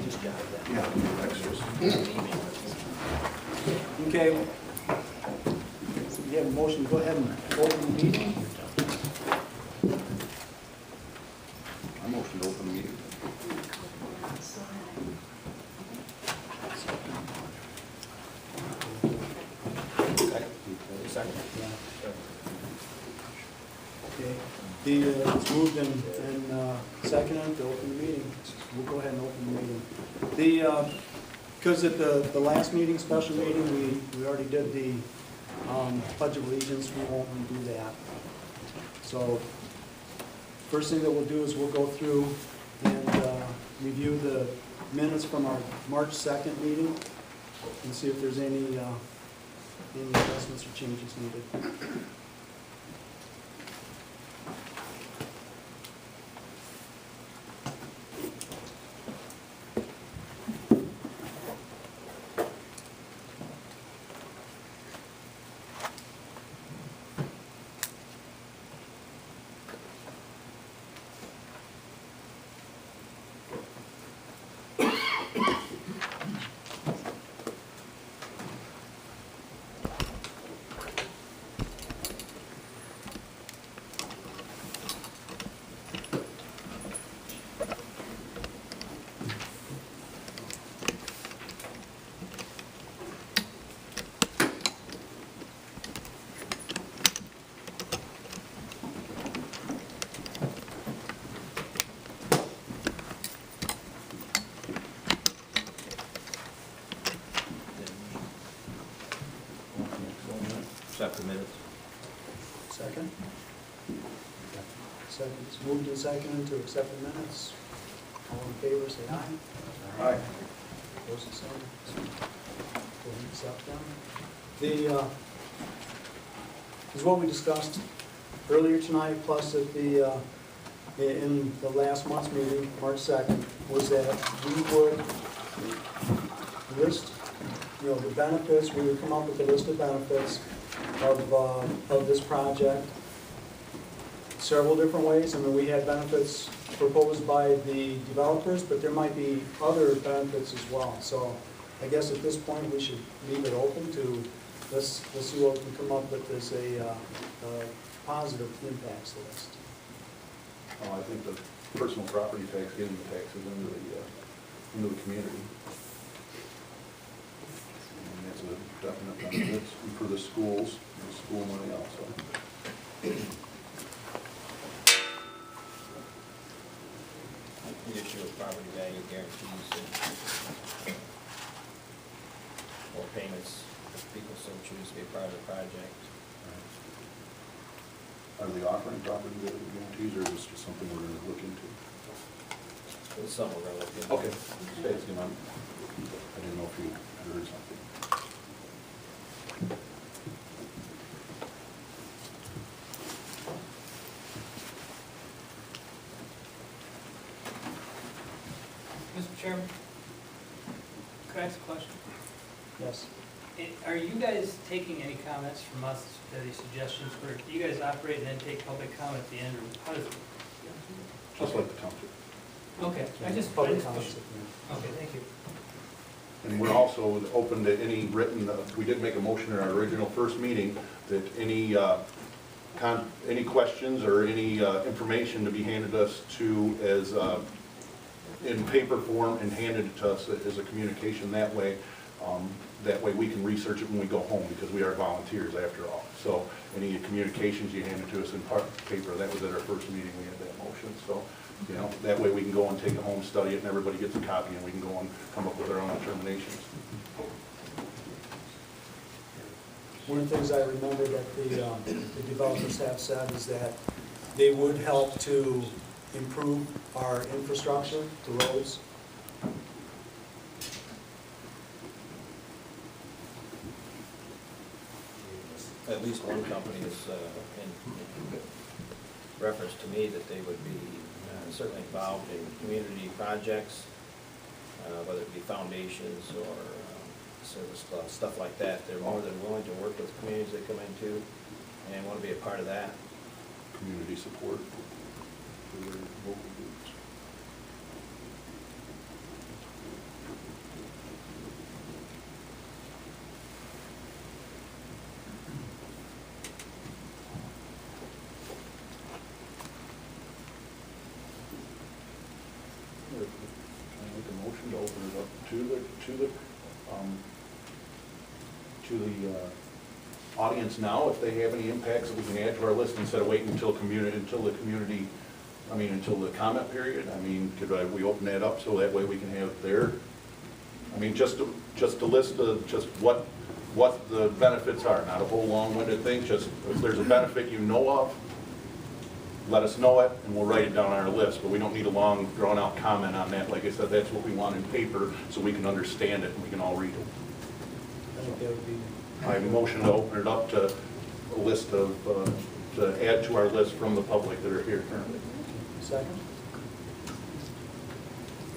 Just jot that. Yeah, extras. Okay. We have a motion to go ahead and open the meeting. I motion to open the meeting. Second. Okay. It's moved and seconded to open the meeting. We'll go ahead and open the meeting. Because at the last meeting, special meeting, we already did the Pledge of Allegiance. We won't redo that. So first thing that we'll do is we'll go through and review the minutes from our March 2nd meeting and see if there's any adjustments or changes needed. Accept the minutes. Second? Second. It's moved and seconded to accept the minutes. All in favor, say aye. Aye. Opposed, the same. Go ahead and accept them. Is what we discussed earlier tonight, plus at in the last month's meeting, March 2nd, was that we would list, the benefits. We would come up with a list of benefits of this project several different ways. I mean, we had benefits proposed by the developers, but there might be other benefits as well. So I guess at this point we should leave it open to let's see what we can come up with as a positive impacts list. Oh, I think the personal property tax, getting the taxes into the community. And that's a definite benefit for the schools, the school money also. The issue of property value guarantees or payments if people so choose to be a part of the project. Are they offering property value guarantees, or is this just something we're going to look into? It's some we're going to look into. Okay. I didn't know if you heard something. Mr. Chairman, could I ask a question? Yes. Are you guys taking any comments from us, any suggestions, or do you guys operate and then take public comment at the end, or how does it? Just like the township. Okay, Public comments. Okay, thank you. And we're also open to any written, we did make a motion in our original first meeting that any questions or any information to be handed us to as in paper form and handed to us as a communication that way. That way we can research it when we go home, because we are volunteers after all. So any communications you handed to us in paper, that was at our first meeting, we had that motion. So, that way we can go and take it home, study it, and everybody gets a copy, and we can go and come up with our own determinations. One of the things I remember that the developers have said is that they would help to improve our infrastructure, the roads. At least one company has in reference to me that they would be certainly involved in community projects, whether it be foundations or service clubs, stuff like that. They're more than willing to work with communities they come into and want to be a part of that. Community support for their local groups. audience now, if they have any impacts that we can add to our list instead of waiting until the comment period. I mean, could we open that up so that way we can have their, I mean, just a list of just what the benefits are, not a whole long-winded thing, just if there's a benefit you know of, let us know it, and we'll write it down on our list, but we don't need a long, drawn-out comment on that. Like I said, that's what we want in paper, so we can understand it and we can all read it. I think that would be. I have a motion to open it up to a list of, to add to our list from the public that are here currently. Second?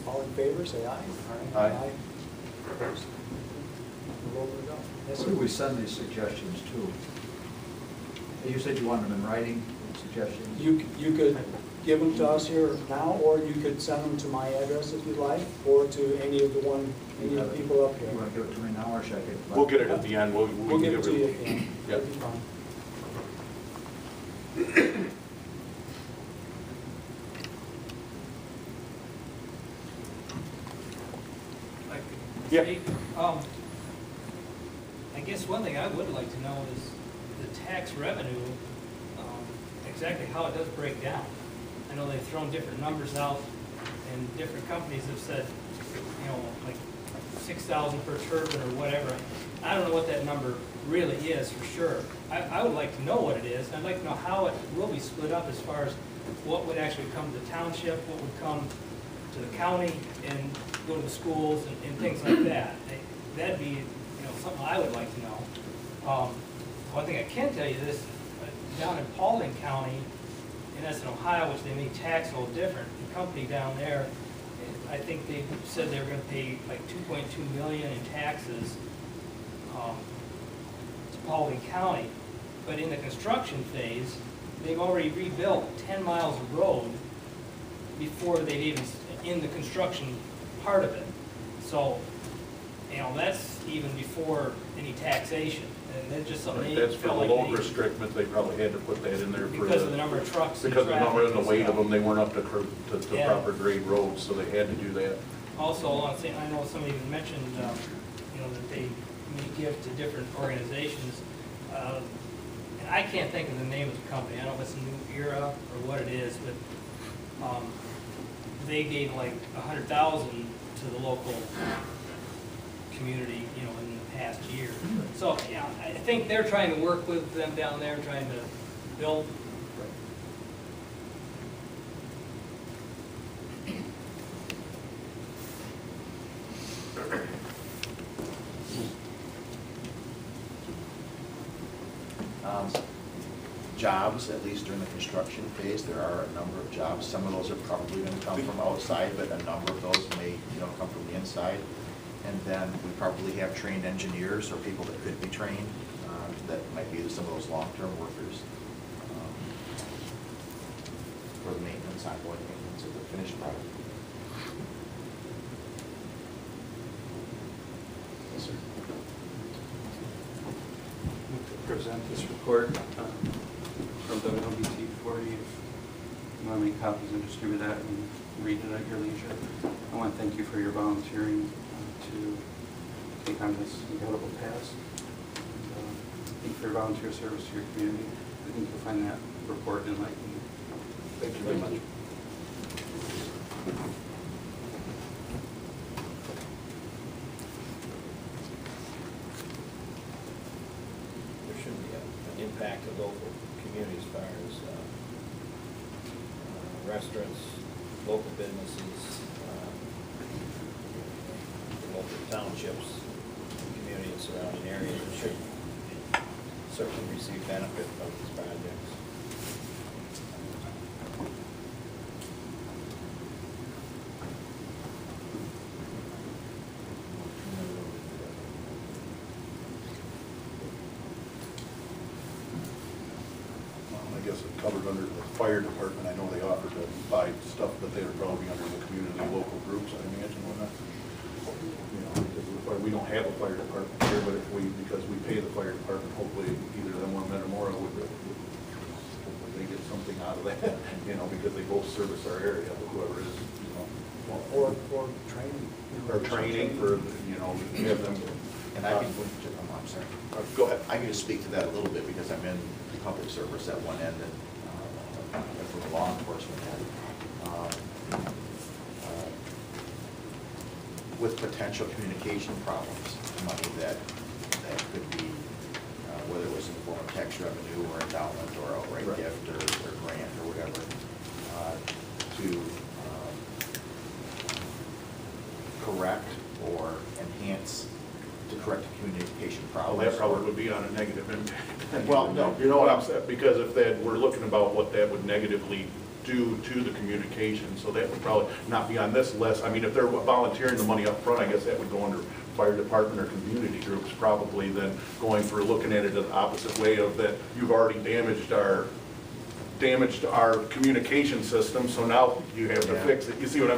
All in favor, say aye. Aye. Opposed? We'll open it up. Yes, Who sir. do we send these suggestions to? You said you wanted them in writing, suggestions? You could give them to us here now, or you could send them to my address if you'd like, or to any of the people up here. You want to give it to me now, or should I get it? We'll get it at the end. We'll give it to you at the end. Yeah. That'd be fine. Yeah. I guess one thing I would like to know is the tax revenue, exactly how it does break down. I know they've thrown different numbers out, and different companies have said, you know, like 6,000 per turbine or whatever. I don't know what that number really is for sure. I would like to know what it is, and I'd like to know how it will be split up as far as what would actually come to the township, what would come to the county, and go to the schools and things like that. That'd be, you know, something I would like to know. One thing I can tell you this, down in Paulding County, and that's in Ohio, which they may tax a little different, the company down there, I think they said they were gonna pay like $2.2 million in taxes to Paulding County. But in the construction phase, they've already rebuilt 10 miles of road before they've even, in the construction part of it. So, you know, that's even before any taxation. And that's just something they That's for the felt like load they, restriction, they probably had to put that in there for because of the number of trucks and because of the number and the traffic weight of stuff. them, they weren't up to Yeah. proper grade roads, so they had to do that. Also, I know somebody even mentioned, you know, that they may give to different organizations. And I can't think of the name of the company. I don't know if it's New Era or what it is, but they gave like $100,000 to the local community, you know, in the past year. So, yeah, I think they're trying to work with them down there, trying to build. Jobs, at least during the construction phase, there are a number of jobs. Some of those are probably going to come from outside, but a number of those may, come from the inside. And then we probably have trained engineers or people that could be trained, that might be some of those long-term workers for the maintenance, ongoing maintenance of the finished product. Yes, sir. To present this report from WLBT 40. If you want to make copies and distribute that and read it at your leisure. I want to thank you for your volunteering to take on this incredible task. And, thank you for your volunteer service to your community. I think you'll find that report enlightening. Thank you very much. There should be an impact to local communities as far as restaurants, local businesses, local townships, community and surrounding areas that should certainly receive benefit from these projects. I guess it covered under the fire department. I know they offered to buy stuff, but they would probably be under the community local groups, I imagine, wouldn't it? Because we don't have a fire department here, but because we pay the fire department, hopefully either them or Metamora hopefully they get something out of that, because they both service our area, whoever is, Or for training. Or training for, you know, have them. And I can, I'm sorry. Go ahead. I can just speak to that a little bit because I'm in public service at one end and for the law enforcement end. With potential communication problems, money that could be, whether it was in the form of tax revenue or endowment or outright Right. gift or grant or whatever, to correct or enhance, to correct the communication Well, problems. that probably would be on a negative impact. Well, no. You know what I'm saying, because if that, we're looking about what that would negatively do to the communication, so that would probably not be on this list. I mean, if they're volunteering the money up front, I guess that would go under fire department or community groups probably, then going for looking at it the opposite way of that you've already damaged our communication system, so now you have to Yeah. fix it. You see where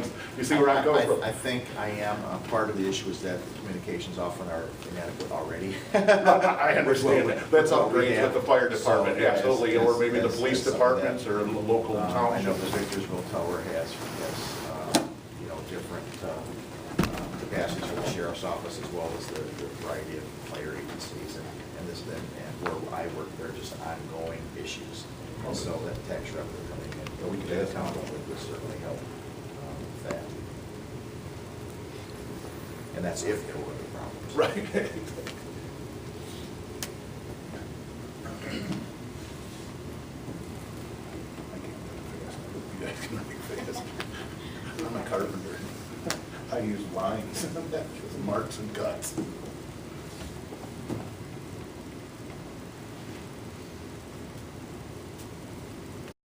I'm going from? I think I am, part of the issue is that the communications often are inadequate already. I understand that. That's Well, outrageous yeah. with the fire department, So, yeah, absolutely, it's- or maybe the it's- police it's something departments that, or the local I know townships. the Victorsville Tower has, different capacities for the sheriff's office as well as the variety of fire agencies and where I work, there are just ongoing issues. And so that tax revenue coming in, we could add town would certainly help with that. And that's if there were any problems. Right. You guys can make fast. I'm a carpenter. I use lines, marks and cuts.